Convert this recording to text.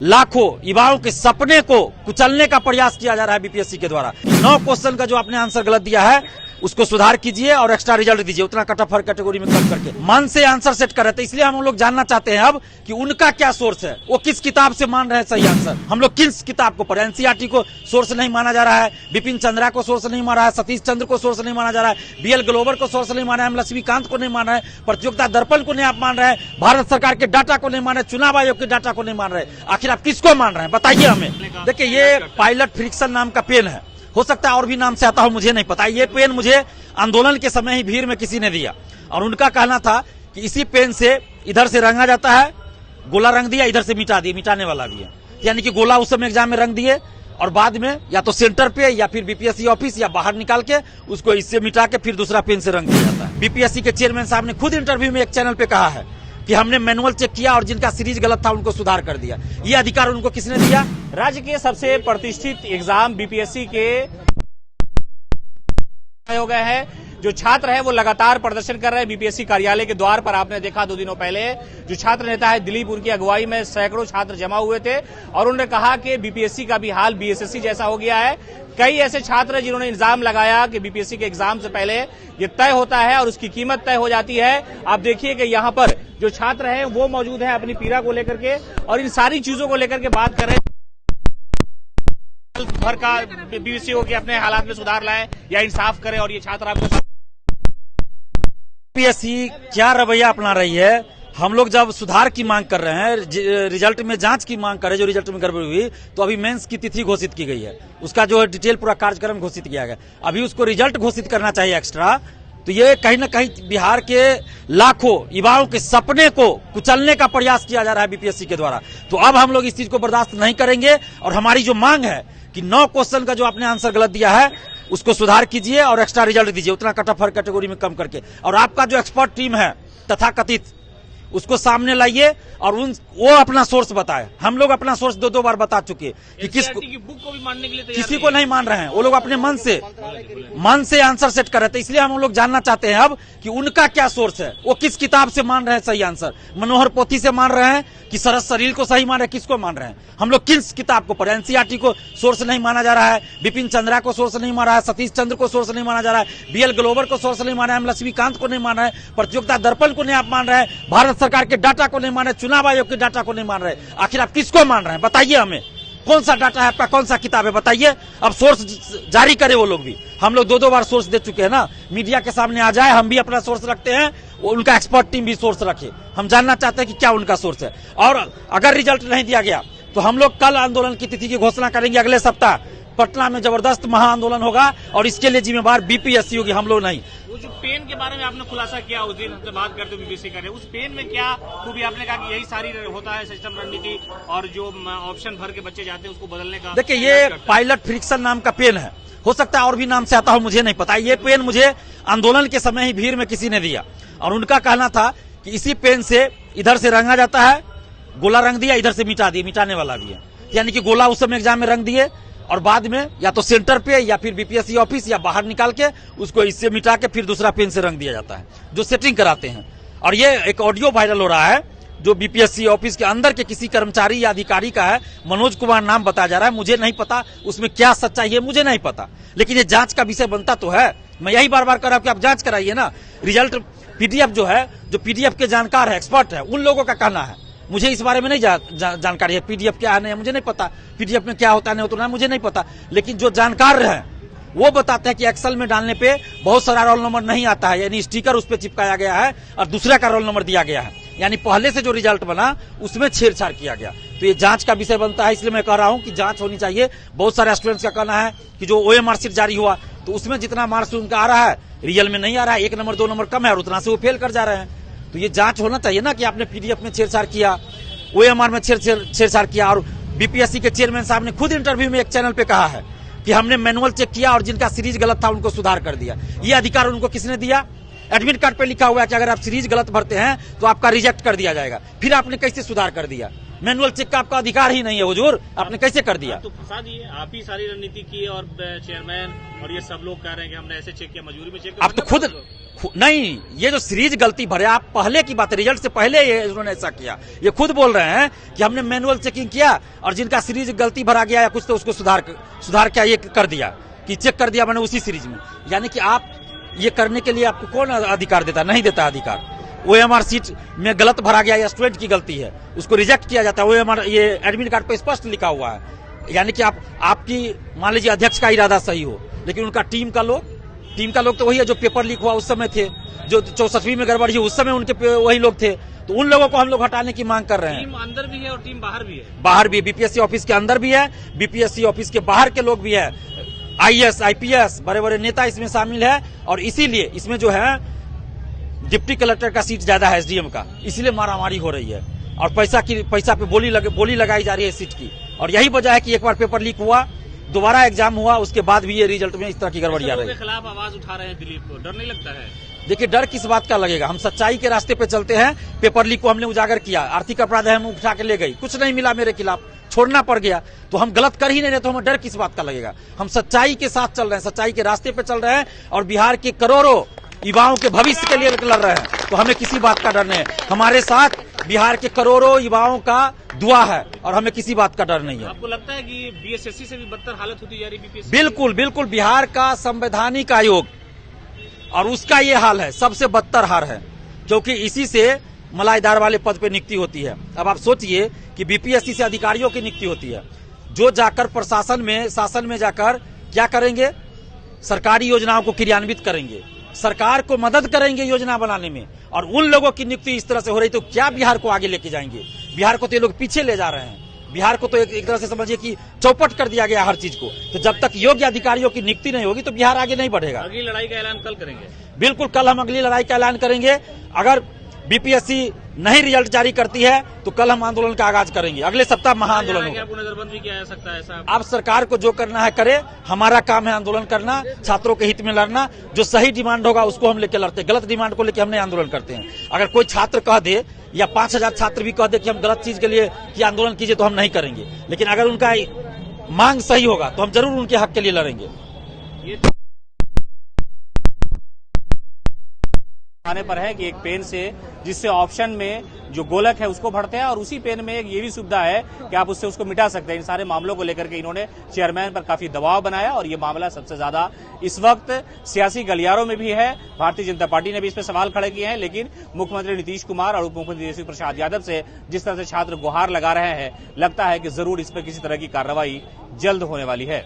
लाखों युवाओं के सपने को कुचलने का प्रयास किया जा रहा है बीपीएससी के द्वारा। 9 क्वेश्चन का जो आपने आंसर गलत दिया है उसको सुधार कीजिए और एक्स्ट्रा रिजल्ट दीजिए, उतना कट ऑफ हर कैटेगरी में कम करके मन से आंसर सेट कर रहे थे। इसलिए हम लोग जानना चाहते हैं अब कि उनका क्या सोर्स है, वो किस किताब से मान रहे हैं सही आंसर। हम लोग किस किताब को पढ़े, एनसीईआरटी को सोर्स नहीं माना जा रहा है, बिपिन चंद्रा को सोर्स नहीं माना है, सतीश चंद्र को सोर्स नहीं माना जा रहा है, बीएल ग्लोबर को सोर्स नहीं माना है, लक्ष्मीकांत को नहीं माना है, प्रतियोगिता दर्पण को नहीं आप मान रहे हैं, भारत सरकार के डाटा को नहीं मान रहे, चुनाव आयोग के डाटा को नहीं मान रहे। आखिर आप किसको मान रहे हैं बताइए हमें। देखिए ये पायलट फ्रिक्शन नाम का पेन है, हो सकता है और भी नाम से आता हो, मुझे नहीं पता। ये पेन मुझे आंदोलन के समय ही भीड़ में किसी ने दिया और उनका कहना था कि इसी पेन से इधर से रंगा जाता है, गोला रंग दिया, इधर से मिटा दिया, मिटाने वाला भी है। यानी कि गोला उस समय एग्जाम में रंग दिए और बाद में या तो सेंटर पे या फिर बीपीएससी ऑफिस या बाहर निकाल के उसको इससे मिटा के फिर दूसरा पेन से रंग दिया जाता है। बीपीएससी के चेयरमैन साहब ने खुद इंटरव्यू में एक चैनल पे कहा है कि हमने मैनुअल चेक किया और जिनका सीरीज गलत था उनको सुधार कर दिया। ये अधिकार उनको किसने दिया? राज्य के सबसे प्रतिष्ठित एग्जाम बीपीएससी के हो गए हैं। जो छात्र है वो लगातार प्रदर्शन कर रहे हैं बीपीएससी कार्यालय के द्वार पर। आपने देखा 2 दिनों पहले जो छात्र नेता है दिलीप, उनकी अगुवाई में सैकड़ों छात्र जमा हुए थे और उन्होंने कहा कि बीपीएससी का भी हाल बीएसएससी जैसा हो गया है। कई ऐसे छात्र हैं जिन्होंने इल्जाम लगाया कि बीपीएससी के एग्जाम से पहले ये तय होता है और उसकी कीमत तय हो जाती है। आप देखिए कि यहाँ पर जो छात्र हैं वो मौजूद है अपनी पीड़ा को लेकर के और इन सारी चीजों को लेकर के बात कर रहे हैं। भर का बीपीएससी हो के अपने हालात में सुधार लाए या इंसाफ करे और ये छात्र आपको बीपीएससी क्या रवैया अपना रही है। हम लोग जब सुधार की मांग कर रहे हैं, रिजल्ट में जांच की मांग कर रहे हैं, जो रिजल्ट में गड़बड़ी हुई तो अभी मेंस की तिथि घोषित की गई है, उसका जो है डिटेल पूरा कार्यक्रम घोषित किया गया। अभी उसको रिजल्ट घोषित करना चाहिए एक्स्ट्रा। तो ये कहीं ना कहीं बिहार के लाखों युवाओं के सपने को कुचलने का प्रयास किया जा रहा है बीपीएससी के द्वारा। तो अब हम लोग इस चीज को बर्दाश्त नहीं करेंगे और हमारी जो मांग है कि 9 क्वेश्चन का जो आपने आंसर गलत दिया है उसको सुधार कीजिए और एक्स्ट्रा रिजल्ट दीजिए, उतना कट ऑफ हर कैटेगरी में कम करके। और आपका जो एक्सपर्ट टीम है तथाकथित उसको सामने लाइए और वो अपना सोर्स बताए। हम लोग अपना सोर्स 2 बार बता चुके हैं कि किसको बुक को भी मानने के लिए किसी को नहीं मान रहे हैं। वो लोग अपने मन से आंसर सेट कर रहे थे। इसलिए हम लोग जानना चाहते हैं अब कि उनका क्या सोर्स है, वो किस किताब से मान रहे हैं सही आंसर। मनोहर पोथी से मान रहे हैं कि सरस सरील को सही मान रहे हैं, किसको मान रहे हैं? हम लोग किस किताब को पढ़े, एनसीईआरटी को सोर्स नहीं माना जा रहा है, बिपिन चंद्रा को सोर्स नहीं माना है, सतीश चंद्र को सोर्स नहीं माना जा रहा है, बीएल ग्लोबर को सोर्स नहीं माना है, लक्ष्मीकांत को नहीं माना है, प्रतियोगिता दर्पण को नहीं आप मान रहे हैं, भारत सरकार के डाटा को नहीं मान रहे, चुनाव आयोग के डाटा को नहीं मान रहे। आखिर आप किसको मान रहे हैं बताइए हमें। कौन सा डाटा है आपका, कौन सा किताब है बताइए। अब सोर्स जारी करे वो लोग भी। हम लोग 2 बार सोर्स दे चुके हैं ना, मीडिया के सामने आ जाए। हम भी अपना सोर्स रखते हैं, उनका एक्सपर्ट टीम भी सोर्स रखे। हम जानना चाहते हैं कि क्या उनका सोर्स है। और अगर रिजल्ट नहीं दिया गया तो हम लोग कल आंदोलन की तिथि की घोषणा करेंगे। अगले सप्ताह पटना में जबरदस्त महाआंदोलन होगा और इसके लिए जिम्मेवार बीपीएससी होगी, हम लोग नहीं। वो जो पेन के बारे में आपने खुलासा किया उस दिन हमसे बात करते बीबीसी कर रहे, उस पेन में क्या खूबी? आपने कहा कि यही सारी होता है सिस्टम रणनीति और जो ऑप्शन भर के बच्चे जाते हैं उसको बदलने का। देखिए ये पायलट फ्रिक्शन नाम का पेन है, हो सकता है और भी नाम से आता हो, मुझे नहीं पता। ये पेन मुझे आंदोलन के समय ही भीड़ में किसी ने दिया और उनका कहना था कि इसी पेन से इधर से रंगा जाता है, गोला रंग दिया, इधर से मिटा दिया, मिटाने वाला भी है। यानी कि गोला उस समय एग्जाम में रंग दिए और बाद में या तो सेंटर पे या फिर बीपीएससी ऑफिस या बाहर निकाल के उसको इससे मिटा के फिर दूसरा पेन से रंग दिया जाता है, जो सेटिंग कराते हैं। और ये एक ऑडियो वायरल हो रहा है जो बीपीएससी ऑफिस के अंदर के किसी कर्मचारी या अधिकारी का है, मनोज कुमार नाम बताया जा रहा है। मुझे नहीं पता उसमें क्या सच्चाई है, मुझे नहीं पता, लेकिन ये जांच का विषय बनता तो है। मैं यही बार बार कर रहा हूं कि आप जांच कराइए ना। रिजल्ट पीडीएफ जो है, जो पीडीएफ के जानकार है, एक्सपर्ट है, उन लोगों का कहना है। मुझे इस बारे में नहीं जानकारी है, पीडीएफ क्या है नहीं मुझे नहीं पता, पीडीएफ में क्या होता है नहीं होता है मुझे नहीं पता। लेकिन जो जानकार है वो बताते हैं कि एक्सेल में डालने पे बहुत सारा रोल नंबर नहीं आता है, यानी स्टिकर उस पर चिपकाया गया है और दूसरे का रोल नंबर दिया गया है, यानी पहले से जो रिजल्ट बना उसमें छेड़छाड़ किया गया। तो ये जांच का विषय बनता है, इसलिए मैं कह रहा हूं कि जांच होनी चाहिए। बहुत सारे स्टूडेंट्स का कहना है कि जो ओएमआर शीट जारी हुआ तो उसमें जितना मार्क्स उनका आ रहा है रियल में नहीं आ रहा है, 1 नंबर 2 नंबर कम है और उतना से वो फेल कर जा रहे हैं। तो ये जांच होना चाहिए ना कि आपने पीडीएफ में छेड़छाड़ किया, ओएमआर में छेड़छाड़ किया। और बीपीएससी के चेयरमैन साहब ने खुद इंटरव्यू में एक चैनल पे कहा है कि हमने मैनुअल चेक किया और जिनका सीरीज गलत था उनको सुधार कर दिया। ये अधिकार उनको किसने दिया? एडमिट कार्ड पे लिखा हुआ है कि अगर आप सीरीज गलत भरते हैं तो आपका रिजेक्ट कर दिया जाएगा। फिर आपने कैसे सुधार कर दिया? मैनुअल चेक का आपका अधिकार ही नहीं है हुजूर, आपने कैसे कर दिया? तो फंसा दिए आप ही सारी रणनीति की और चेयरमैन और ये सब लोग कह रहे हैं कि हमने ऐसे चेक किया, मजबूरी में चेक। आप तो नहीं, ये जो सीरीज गलती भरे, आप पहले की बात है, रिजल्ट से पहले ये उन्होंने ऐसा किया। ये खुद बोल रहे हैं कि हमने मैनुअल चेकिंग किया और जिनका सीरीज गलती भरा गया या कुछ तो उसको सुधार क्या ये कर दिया कि चेक कर दिया मैंने उसी सीरीज में। यानी कि आप ये करने के लिए आपको कौन अधिकार देता? नहीं देता अधिकार। OMR सीट में गलत भरा गया या स्टूडेंट की गलती है, उसको रिजेक्ट किया जाता है। OMR ये एडमिट कार्ड पे स्पष्ट लिखा हुआ है। यानी कि आपकी मान लीजिए अध्यक्ष का इरादा सही हो, लेकिन उनका टीम का लोग तो वही है जो पेपर लीक हुआ उस समय थे, जो 64वीं में गड़बड़ी हुई उस समय उनके वही लोग थे। तो उन लोगों को हम लोग हटाने की मांग कर रहे हैं। टीम अंदर भी है और टीम बाहर भी है। बाहर भी, बीपीएससी ऑफिस के अंदर भी है, बीपीएससी ऑफिस के बाहर के लोग भी है। IAS, IPS बड़े बड़े नेता इसमें शामिल है और इसीलिए इसमें जो है डिप्टी कलेक्टर का सीट ज्यादा है SDM का, इसीलिए मारामारी हो रही है और पैसा पे बोली लगाई जा रही है सीट की। और यही वजह है कि एक बार पेपर लीक हुआ, दोबारा एग्जाम हुआ, उसके बाद भी ये रिजल्ट में इस तरह की गड़बड़ी आ रही है। खिलाफ आवाज उठा रहे हैं दिलीप को, डर नहीं लगता है? देखिए, डर किस बात का लगेगा? हम सच्चाई के रास्ते पे चलते हैं। पेपर लीक को हमने उजागर किया, आर्थिक अपराध हम उठा के ले गई, कुछ नहीं मिला मेरे खिलाफ, छोड़ना पड़ गया, तो हम गलत कर ही नहीं रहे, तो हमें डर किस बात का लगेगा? हम सच्चाई के साथ चल रहे हैं, सच्चाई के रास्ते पे चल रहे हैं और बिहार के करोड़ों युवाओं के भविष्य के लिए लड़ रहे हैं, तो हमें किसी बात का डर नहीं है। हमारे साथ बिहार के करोड़ों युवाओं का दुआ है और हमें किसी बात का डर नहीं है। आपको लगता है कि BSSC से भी बदतर हालत होती जा रही BPSC? बिल्कुल, बिहार का संवैधानिक आयोग और उसका ये हाल है, सबसे बदतर हाल है, क्योंकि इसी से मलाईदार वाले पद पे नियुक्ति होती है। अब आप सोचिए कि BPSC से अधिकारियों की नियुक्ति होती है, जो जाकर शासन में जाकर क्या करेंगे? सरकारी योजनाओं को क्रियान्वित करेंगे, सरकार को मदद करेंगे योजना बनाने में, और उन लोगों की नियुक्ति इस तरह से हो रही, तो क्या बिहार को आगे लेके जाएंगे? बिहार को तो ये लोग पीछे ले जा रहे हैं। बिहार को तो एक तरह से समझिए कि चौपट कर दिया गया हर चीज को। तो जब तक योग्य अधिकारियों की नियुक्ति नहीं होगी तो बिहार आगे नहीं बढ़ेगा। अगली लड़ाई का ऐलान कल करेंगे? बिल्कुल, कल हम अगली लड़ाई का ऐलान करेंगे। अगर BPSC नहीं रिजल्ट जारी करती है तो कल हम आंदोलन का आगाज करेंगे। अगले सप्ताह महाआंदोलन होगा। नजरबंद भी किया जा सकता है ऐसा? अब सरकार को जो करना है करे, हमारा काम है आंदोलन करना, छात्रों के हित में लड़ना। जो सही डिमांड होगा उसको हम लेके लड़ते हैं, गलत डिमांड को लेके हम नहीं आंदोलन करते हैं। अगर कोई छात्र कह दे या 5000 छात्र भी कह दे कि हम गलत चीज के लिए कि आंदोलन कीजिए, तो हम नहीं करेंगे। लेकिन अगर उनका मांग सही होगा तो हम जरूर उनके हक के लिए लड़ेंगे। आने पर है कि एक पेन से जिससे ऑप्शन में जो गोलक है उसको भरते हैं और उसी पेन में एक ये भी सुविधा है कि आप उससे उसको मिटा सकते हैं। इन सारे मामलों को लेकर के इन्होंने चेयरमैन पर काफी दबाव बनाया और ये मामला सबसे ज्यादा इस वक्त सियासी गलियारों में भी है। भारतीय जनता पार्टी ने भी इस पर सवाल खड़े किए हैं, लेकिन मुख्यमंत्री नीतीश कुमार और उप मुख्यमंत्री तेजस्वी प्रसाद यादव से जिस तरह से छात्र गुहार लगा रहे हैं, लगता है कि जरूर इस पर किसी तरह की कार्रवाई जल्द होने वाली है।